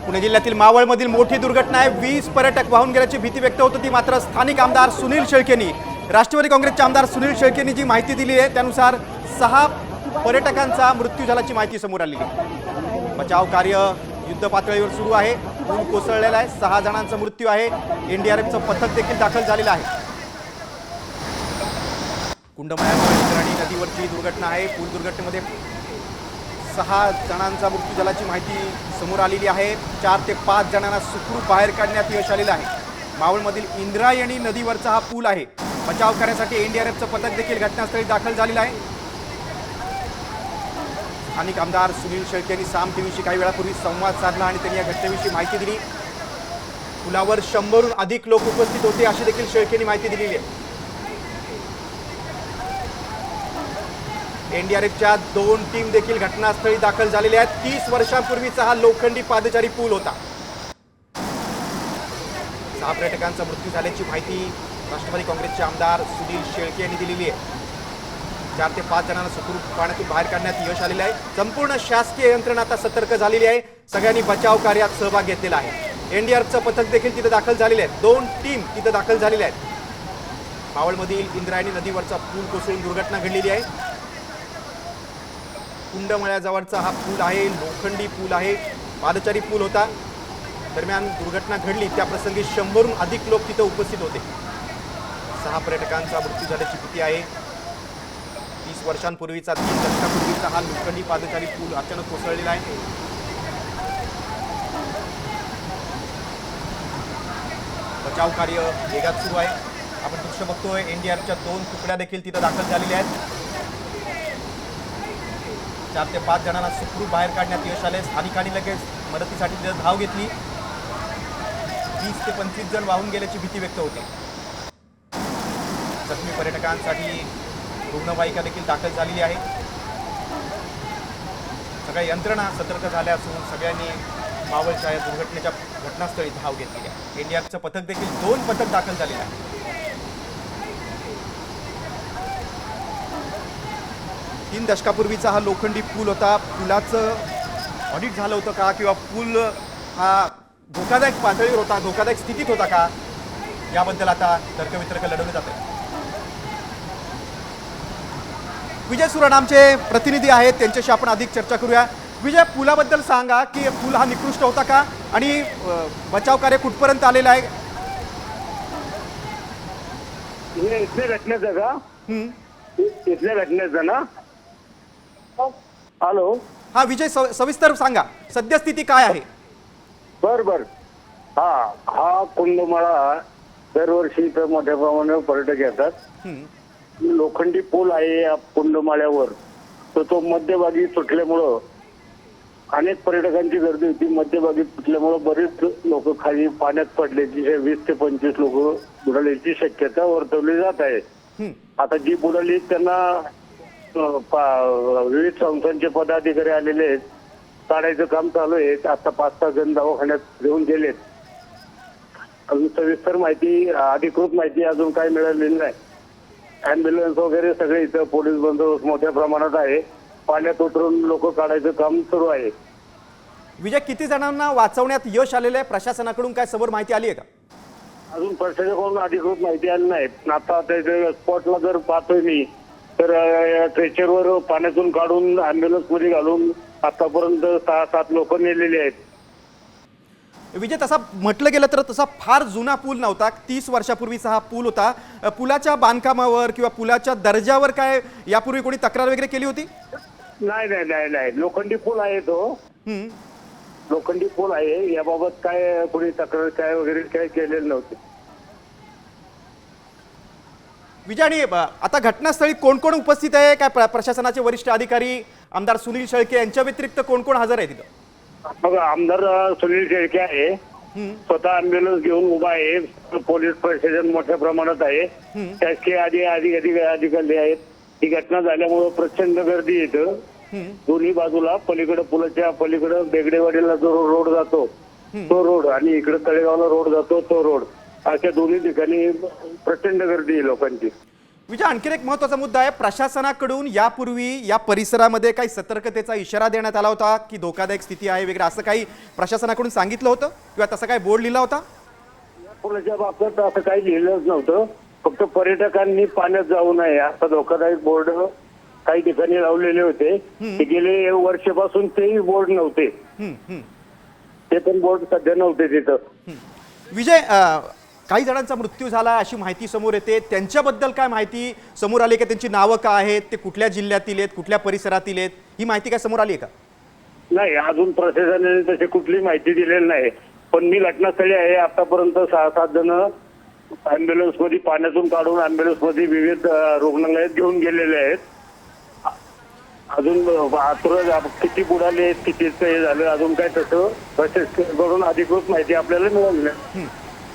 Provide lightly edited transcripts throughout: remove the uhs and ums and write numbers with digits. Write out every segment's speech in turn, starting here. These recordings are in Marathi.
पुणे जिल्ह्यातील मावळमधील मोठी दुर्घटना आहे। 20 पर्यटक वाहून गेल्याची भीती व्यक्त होत होती, मात्र स्थानिक आमदार सुनील शेळकेंनी, राष्ट्रवादी काँग्रेसचे आमदार सुनील शेळकेंनी जी माहिती दिली आहे त्यानुसार 6 पर्यटकांचा मृत्यू झाल्याची माहिती समोर आली आहे। बचाव कार्य युद्ध पातळीवर सुरू आहे। पूल कोसळलेला आहे, 6 जणांचा मृत्यू आहे। एनडीआरएफचं पथक देखील दाखल झालेलं आहे। कुंडमळ्याजवळ नदीवरची दुर्घटना आहे। पूल दुर्घटनेमध्ये 6 जणांचा मृत्यू झाल्याची माहिती समोर आलेली आहे। 4 ते 5 जणांना सुखरूप बाहेर काढण्यात यश आलेलं आहे। मावळमधील इंद्रायणी नदीवरचा हा पूल आहे। बचाव करण्यासाठी एनडीआरएफचं पथक देखील घटनास्थळी दाखल झालेलं आहे। स्थानिक आमदार सुनील शेळके यांनी साम टीव्हीशी काही वेळापूर्वी संवाद साधला आणि त्यांनी या घटनेविषयी माहिती दिली। पुलावर 100हून अधिक लोक उपस्थित होते अशी देखील शेळके यांनी माहिती दिलेली आहे। एनडीआरएफच्या 2 टीम देखील घटनास्थळी दाखल झालेल्या आहेत। 30 वर्षांपूर्वीचा हा लोखंडी पादचारी पूल होता। 6 पर्यटकांचा मृत्यू झाल्याची माहिती राष्ट्रवादी काँग्रेसचे आमदार सुनील शेळके यांनी दिलेली आहे। 4 ते 5 जणांना सुखरूप पाण्यातून बाहेर काढण्यात यश आलेलं आहे। संपूर्ण शासकीय यंत्रणा आता सतर्क झालेली आहे। सगळ्यांनी बचाव कार्यात सहभाग घेतलेला आहे। एनडीआरएफचं पथक देखील तिथे दाखल झालेले आहेत। 2 टीम तिथे दाखल झालेल्या आहेत। मावळमधील इंद्रायणी नदीवरचा पूल कोसळून दुर्घटना घडलेली आहे। कुंडमळ्याजवळचा हा पूल आहे, लोखंडी पूल आहे, पादचारी पूल होता। दरम्यान दुर्घटना घडली त्या प्रसंगी 100हून अधिक लोक तिथे उपस्थित होते। 6 पर्यटकांचा मृत्यू झाल्याची भीती आहे। 30 वर्षांपूर्वीचा 3 दशकापूर्वीचा हा लोखंडी पादचारी पूल अचानक कोसळलेला आहे। बचाव कार्य वेगात सुरू आहे। आपण दृश्य बघतोय, एनडीआरएफच्या 2 तुकड्या देखील तिथे दाखल झालेल्या आहेत। 4 ते 5 जणांना सुखरूप बाहेर काढण्यात यश आले। स्थानिकांनी लगेच मदतीसाठी तिथे धाव घेतली। 20 ते 25 जण वाहून गेल्याची भीती व्यक्त होते। जखमी पर्यटकांसाठी रुग्णवाहिका देखील दाखल झालेली आहे। सगळ्या यंत्रणा सतर्क झाल्या असून सगळ्यांनी मावळच्या या दुर्घटनेच्या घटनास्थळी धाव घेतलेली आहे। एनडीआरएफचं पथक देखील 2 पथक दाखल झालेलं आहे। 3 दशकापूर्वीचा हा लोखंडी पूल होता। पुलाचं ऑडिट झालं होतं का, किंवा पूल हा धोकादायक पातळीवर होता, धोकादायक स्थितीत होता का, याबद्दल आता तर्कवितर्क लढवले जाते। विजय सुरण आमचे प्रतिनिधी आहेत, त्यांच्याशी आपण अधिक चर्चा करूया। विजय, पुलाबद्दल सांगा की पूल हा निकृष्ट होता का आणि बचाव कार्य कुठपर्यंत आलेलं आहे? इथल्या घटनेचं का? इथल्या घटनेचं ना? हॅलो, हा विजय, सविस्तर सांगा, सद्यस्थिती काय आहे? बर हा कुंडमळा दरवर्षी इथं मोठ्या प्रमाणावर पर्यटक येतात। लोखंडी पूल आहे या कुंडमाळ्यावर, तर तो मध्यभागी तुटल्यामुळं अनेक पर्यटकांची गर्दी होती। मध्यभागी तुटल्यामुळं बरेच लोक खाली पाण्यात पडल्याची, 20 ते 25 लोक बुडाल्याची शक्यता वर्तवली जात आहे। आता जी बुडाली त्यांना विविध संस्थांचे पदाधिकारी आलेले आहेत, काढायचं काम चालू आहे। आता 5-6 जण दवाखान्यात घेऊन गेलेत। अजून सविस्तर माहिती, अधिकृत माहिती अजून काही मिळालेली नाही। अँब्युलन्स वगैरे सगळे इथं, पोलीस बंदोबस्त मोठ्या प्रमाणात आहे। पाण्यात उतरून लोक काढायचं काम सुरू आहे। विजय, किती जणांना वाचवण्यात यश आलेलं आहे? प्रशासनाकडून काय समोर माहिती आली आहे का? अजून प्रशासनाकडून अधिकृत माहिती आली नाही। आता स्पॉटला जर पाहतोय मी, तर ट्रेचरवर पाण्यातून काढून अँब्युलन्स मध्ये घालून आतापर्यंत 6-7 लोक नेलेले आहेत। विजय, तसा म्हटलं गेलं तर तसा फार जुना पूल नव्हता, 30 वर्षापूर्वीचा हा पूल होता। पुलाच्या बांधकामावर किंवा पुलाच्या दर्जावर काय यापूर्वी कोणी तक्रार वगैरे केली होती? नाही, लोखंडी पूल आहे तो। लोखंडी पूल आहे, याबाबत काय कोणी तक्रार काय वगैरे काय केलेलं नव्हते। विजय, आणि आता घटनास्थळी कोण कोण उपस्थित आहे? काय प्रशासनाचे वरिष्ठ अधिकारी, आमदार सुनील शेळके यांच्या व्यतिरिक्त कोण कोण हजर आहे तिथं? बघा, आमदार सुनील शेळके आहे, स्वतः अँब्युलन्स घेऊन उभा आहे। पोलीस प्रशासन मोठ्या प्रमाणात आहे। शासकीय अधिकारी आहेत। ही घटना झाल्यामुळे प्रचंड गर्दी येतं। दोन्ही बाजूला, पलीकडे पुलाच्या पलीकडे बेगडेवाडीला जो रोड जातो तो रोड, आणि इकडे तळेगावला रोड जातो तो रोड, अशा दोन्ही ठिकाणी प्रचंड गर्दी आहे लोकांची। विजय, आणखी एक महत्त्वाचा मुद्दा आहे. प्रशासनाकडून यापूर्वी या परिसरामध्ये काही सतर्कतेचा इशारा देण्यात आला होता की धोकादायक स्थिती आहे वगैरे, असं काही प्रशासनाकडून सांगितलं होतं किंवा तसा काही बोर्ड लिहिला होता? पुलाच्या बाबतीत असं काही लिहिलंच नव्हतं. फक्त पर्यटकांनी पाण्यात जाऊ नये असा धोकादायक बोर्ड काही ठिकाणी लावलेले होते. ते गेले वर्षापासून तेही बोर्ड नव्हते. ते पण बोर्ड सध्या नव्हते तिथं. विजय, काही जणांचा मृत्यू झाला अशी माहिती समोर येते, त्यांच्याबद्दल काय माहिती समोर आली का? त्यांची नावं काय आहेत, ते कुठल्या जिल्ह्यातील आहेत, कुठल्या परिसरातील आहेत, ही माहिती काय समोर आली आहे का? नाही, अजून प्रशासनाने तशी कुठली माहिती दिलेली नाही. पण मी घटनास्थळी आहे. आतापर्यंत 6-7 जण अँब्युलन्स मध्ये पाण्यातून काढून अँब्युलन्स मध्ये विविध रुग्णालयात घेऊन गेलेले आहेत. अजून आतुर किती बुडाले, किती हे झालं, अजून काय तसं प्रशासनाकडून अधिकृत माहिती आपल्याला मिळाली नाही.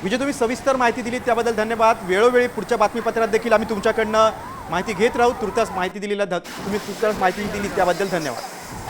विजय, तुम्ही सविस्तर माहिती दिली त्याबद्दल धन्यवाद. वेळोवेळी पुढच्या बातमीपत्रात देखील आम्ही तुमच्याकडनं माहिती घेत राहू. तुर्तास माहिती दिली त्याबद्दल धन्यवाद.